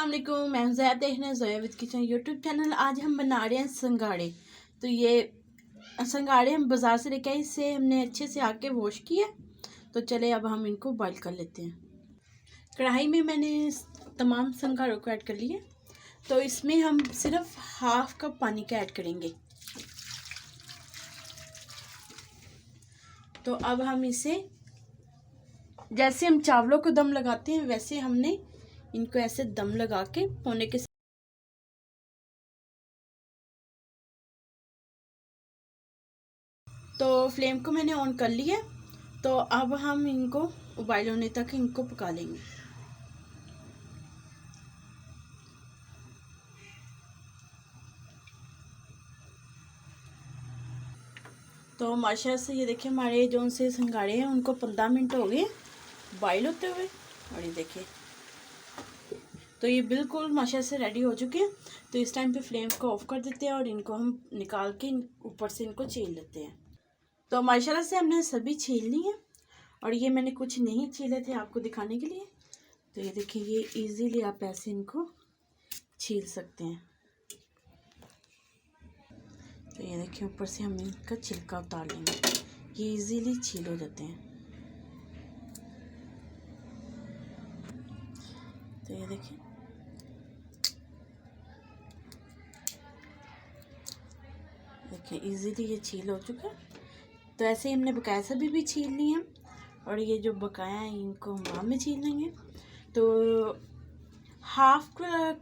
अस्सलाम वालेकुम, मैं हूं ज़ोया, देख रहे हैं Zoya with kitchen YouTube channel. आज हम बना रहे हैं संघाड़े। तो ये संघाड़े हम बाज़ार से लेके आए, इसे हमने अच्छे से आके वॉश किया। तो चले अब हम इनको बॉईल कर लेते हैं। कढ़ाई में मैंने तमाम संघाड़ों को ऐड कर लिया। तो इसमें हम सिर्फ हाफ कप पानी का ऐड करेंगे। तो अब हम इसे, जैसे हम चावलों को दम लगाते हैं वैसे हमने इनको ऐसे दम लगा के होने के। तो फ्लेम को मैंने ऑन कर लिया। तो अब हम इनको उबाल होने तक इनको पका लेंगे। तो माशाल्लाह से ये देखिए हमारे जो उनसे संघाड़े हैं उनको 15 मिनट हो गए बॉईल होते हुए। और ये देखिए तो ये बिल्कुल माशाल्लाह से रेडी हो चुके हैं। तो इस टाइम पे फ्लेम को ऑफ कर देते हैं और इनको हम निकाल के ऊपर से इनको छील लेते हैं। तो माशाल्लाह से हमने सभी छील ली हैं और ये मैंने कुछ नहीं छीले थे आपको दिखाने के लिए। तो ये देखिए ये इजीली आप ऐसे इनको छील सकते हैं। तो ये देखिए ऊपर से हम इनका छिलका उतार लेंगे, ये इजीली छील हो जाते हैं। तो ये देखिए इजीली ये छील हो चुका है। तो ऐसे ही हमने बकाया सभी भी छील लिए हैं और ये जो बकाया है इनको हम बाद में छील लेंगे। तो हाफ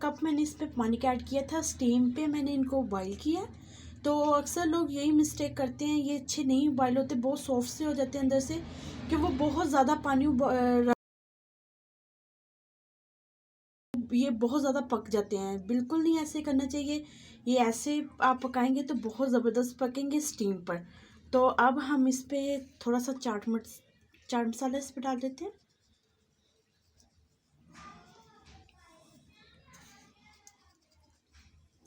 कप मैंने इस पर पानी का ऐड किया था, स्टीम पे मैंने इनको बॉईल किया। तो अक्सर लोग यही मिस्टेक करते हैं, ये अच्छे नहीं बॉईल होते, बहुत सॉफ्ट से हो जाते हैं अंदर से, कि वो बहुत ज़्यादा पानी ये बहुत ज़्यादा पक जाते हैं। बिल्कुल नहीं ऐसे करना चाहिए, ये ऐसे आप पकाएंगे तो बहुत ज़बरदस्त पकेंगे स्टीम पर। तो अब हम इस पर थोड़ा सा चाट मसाला इस पर डाल देते हैं।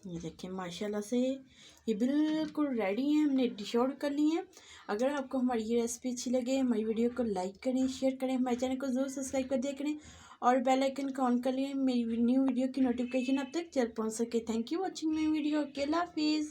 ये देखिए माशाल्लाह से ये बिल्कुल रेडी है, हमने डिश आउट कर ली है। अगर आपको हमारी ये रेसिपी अच्छी लगे हमारी वीडियो को लाइक करें, शेयर करें, हमारे चैनल को ज़रूर सब्सक्राइब कर दिया करें और बेल आइकन को ऑन कर लें मेरी न्यू वीडियो की नोटिफिकेशन अब तक जल्द पहुंच सके। Thank you watching my video. अल्लाह हाफिज़।